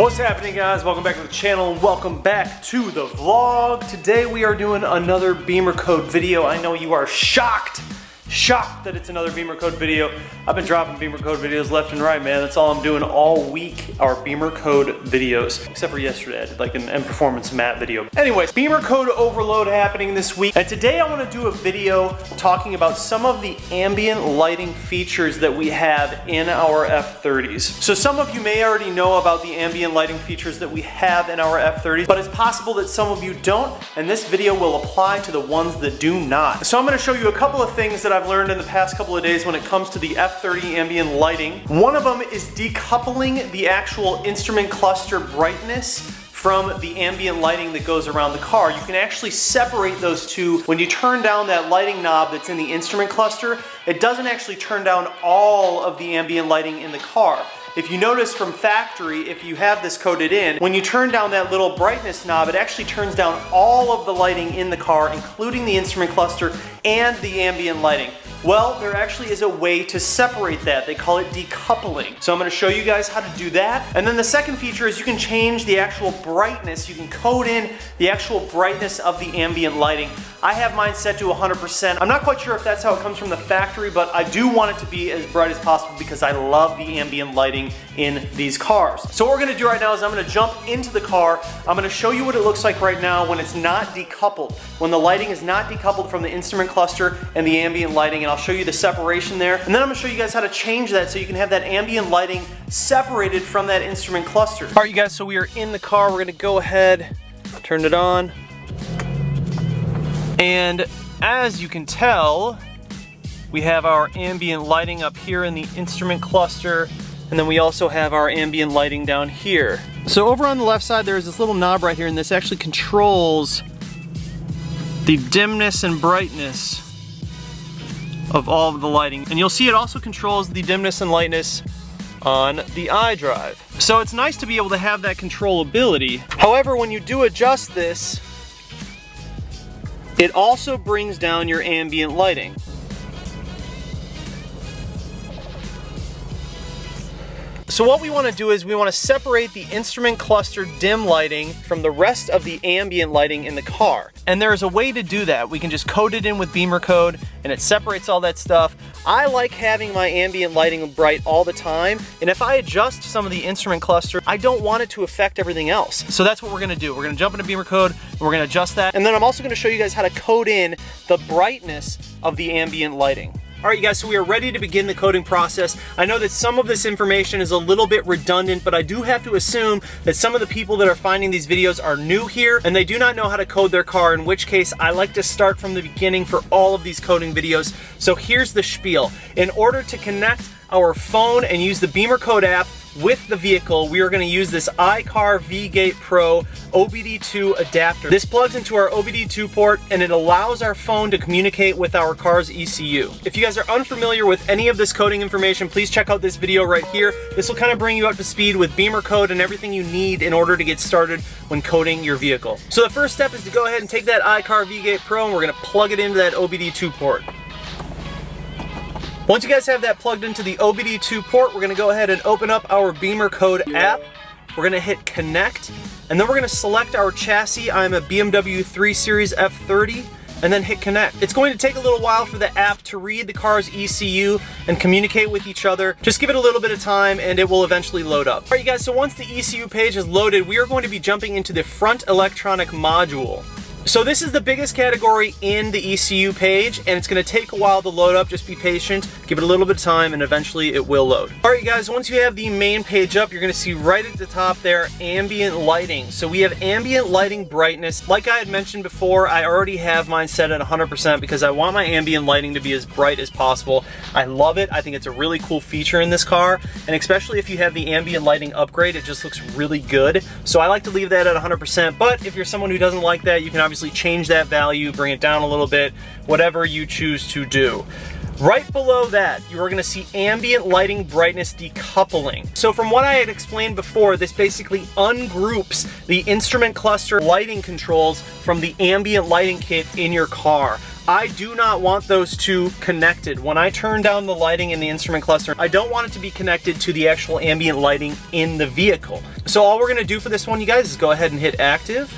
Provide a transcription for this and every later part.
What's happening, guys? Welcome back to the channel and welcome back to the vlog. Today we are doing another Bimmercode video. I know you are shocked that it's another Bimmercode video. I've been dropping Bimmercode videos left and right, man. That's all I'm doing all week, are Bimmercode videos. Except for yesterday, I did like an performance mat video. Anyways, Bimmercode overload happening this week. And today I want to do a video talking about some of the ambient lighting features that we have in our F30s. So some of you may already know about the ambient lighting features that we have in our F30s, but it's possible that some of you don't, and this video will apply to the ones that do not. So I'm going to show you a couple of things that I've learned in the past couple of days when it comes to the F30 ambient lighting. One of them is decoupling the actual instrument cluster brightness from the ambient lighting that goes around the car. You can actually separate those two. When you turn down that lighting knob that's in the instrument cluster, it doesn't actually turn down all of the ambient lighting in the car. If you notice from factory, if you have this coded in, when you turn down that little brightness knob, it actually turns down all of the lighting in the car, including the instrument cluster and the ambient lighting. Well, there actually is a way to separate that. They call it decoupling. So I'm going to show you guys how to do that. And then the second feature is you can change the actual brightness. You can code in the actual brightness of the ambient lighting. I have mine set to 100%. I'm not quite sure if that's how it comes from the factory, but I do want it to be as bright as possible because I love the ambient lighting in these cars. So what we're going to do right now is I'm going to jump into the car. I'm going to show you what it looks like right now when it's not decoupled, when the lighting is not decoupled from the instrument cluster and the ambient lighting, and I'll show you the separation there. And then I'm going to show you guys how to change that so you can have that ambient lighting separated from that instrument cluster. All right, you guys, so we are in the car. We're going to go ahead, turn it on. And as you can tell, we have our ambient lighting up here in the instrument cluster, and then we also have our ambient lighting down here. So over on the left side, there's this little knob right here, and this actually controls the dimness and brightness of all of the lighting. And you'll see it also controls the dimness and lightness on the iDrive. So it's nice to be able to have that controllability. However, when you do adjust this, it also brings down your ambient lighting. So what we want to do is we want to separate the instrument cluster dim lighting from the rest of the ambient lighting in the car. And there is a way to do that. We can just code it in with Bimmercode and it separates all that stuff. I like having my ambient lighting bright all the time, and if I adjust some of the instrument cluster, I don't want it to affect everything else. So that's what we're going to do. We're going to jump into Bimmercode and we're going to adjust that. And then I'm also going to show you guys how to code in the brightness of the ambient lighting. Alright, you guys, so we are ready to begin the coding process. I know that some of this information is a little bit redundant, but I do have to assume that some of the people that are finding these videos are new here and they do not know how to code their car, in which case I like to start from the beginning for all of these coding videos. So here's the spiel. In order to connect our phone and use the Bimmercode app with the vehicle, we are going to use this iCar V-Gate Pro OBD2 adapter. This plugs into our OBD2 port and it allows our phone to communicate with our car's ECU. If you guys are unfamiliar with any of this coding information, please check out this video right here. This will kind of bring you up to speed with Bimmercode and everything you need in order to get started when coding your vehicle. So the first step is to go ahead and take that iCar V-Gate Pro and we're going to plug it into that OBD2 port. Once you guys have that plugged into the OBD2 port, we're going to go ahead and open up our Bimmercode app. We're going to hit connect, and then we're going to select our chassis. I'm a BMW 3 Series F30, and then hit connect. It's going to take a little while for the app to read the car's ECU and communicate with each other. Just give it a little bit of time and it will eventually load up. All right, you guys, so once the ECU page is loaded, we are going to be jumping into the front electronic module. So this is the biggest category in the ECU page, and it's going to take a while to load up. Just be patient, give it a little bit of time, and eventually it will load. Alright guys, once you have the main page up, you're going to see right at the top there, ambient lighting. So we have ambient lighting brightness. Like I had mentioned before, I already have mine set at 100% because I want my ambient lighting to be as bright as possible. I love it. I think it's a really cool feature in this car, and especially if you have the ambient lighting upgrade, it just looks really good. So I like to leave that at 100%, but if you're someone who doesn't like that, you can obviously change that value, bring it down a little bit, whatever you choose to do. Right below that, you are going to see ambient lighting brightness decoupling. So from what I had explained before, this basically ungroups the instrument cluster lighting controls from the ambient lighting kit in your car. I do not want those two connected. When I turn down the lighting in the instrument cluster, I don't want it to be connected to the actual ambient lighting in the vehicle. So all we're gonna do for this one, you guys, is go ahead and hit active.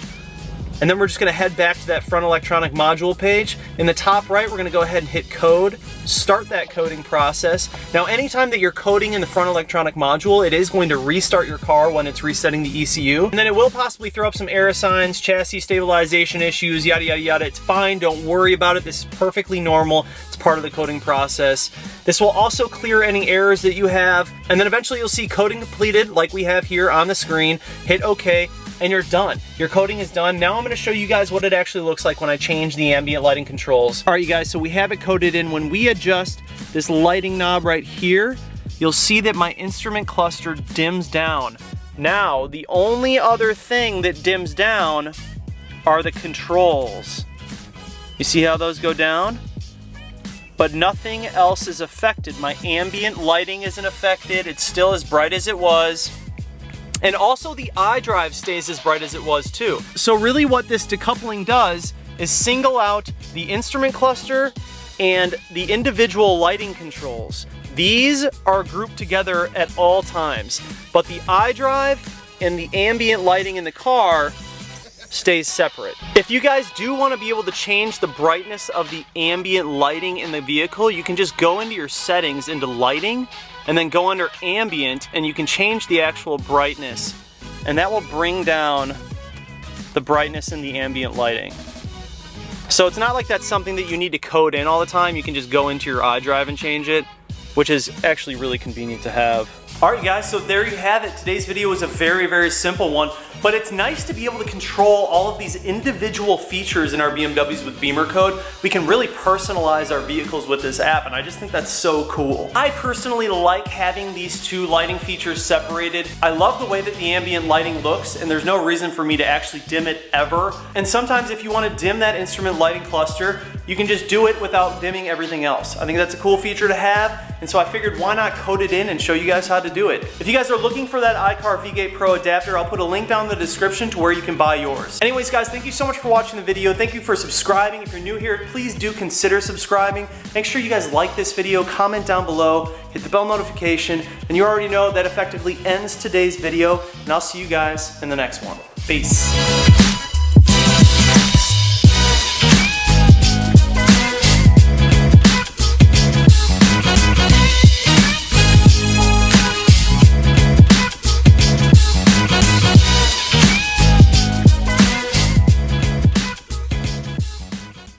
And then we're just gonna head back to that front electronic module page. In the top right, we're gonna go ahead and hit code, start that coding process. Now, anytime that you're coding in the front electronic module, it is going to restart your car when it's resetting the ECU. And then it will possibly throw up some error signs, chassis stabilization issues, yada, yada, yada. It's fine, don't worry about it. This is perfectly normal. It's part of the coding process. This will also clear any errors that you have. And then eventually you'll see coding completed like we have here on the screen. Hit OK. And you're done. Your coding is done. Now I'm gonna show you guys what it actually looks like when I change the ambient lighting controls. All right, you guys, so we have it coded in. When we adjust this lighting knob right here, you'll see that my instrument cluster dims down. Now, the only other thing that dims down are the controls. You see how those go down? But nothing else is affected. My ambient lighting isn't affected. It's still as bright as it was. And also the iDrive stays as bright as it was too. So really what this decoupling does is single out the instrument cluster and the individual lighting controls. These are grouped together at all times, but the iDrive and the ambient lighting in the car stays separate. If you guys do want to be able to change the brightness of the ambient lighting in the vehicle, you can just go into your settings into lighting and then go under ambient and you can change the actual brightness, and that will bring down the brightness in the ambient lighting. So it's not like that's something that you need to code in all the time. You can just go into your iDrive and change it, which is actually really convenient to have. All right, guys, so there you have it. Today's video was a very, very simple one, but it's nice to be able to control all of these individual features in our BMWs with Bimmercode. We can really personalize our vehicles with this app, and I just think that's so cool. I personally like having these two lighting features separated. I love the way that the ambient lighting looks, and there's no reason for me to actually dim it ever. And sometimes if you want to dim that instrument lighting cluster, you can just do it without dimming everything else. I think that's a cool feature to have, and so I figured why not code it in and show you guys how to do it. If you guys are looking for that iCar V-Gate Pro adapter, I'll put a link down in the description to where you can buy yours. Anyways, guys, thank you so much for watching the video. Thank you for subscribing. If you're new here, please do consider subscribing. Make sure you guys like this video, comment down below, hit the bell notification, and you already know that effectively ends today's video, and I'll see you guys in the next one. Peace.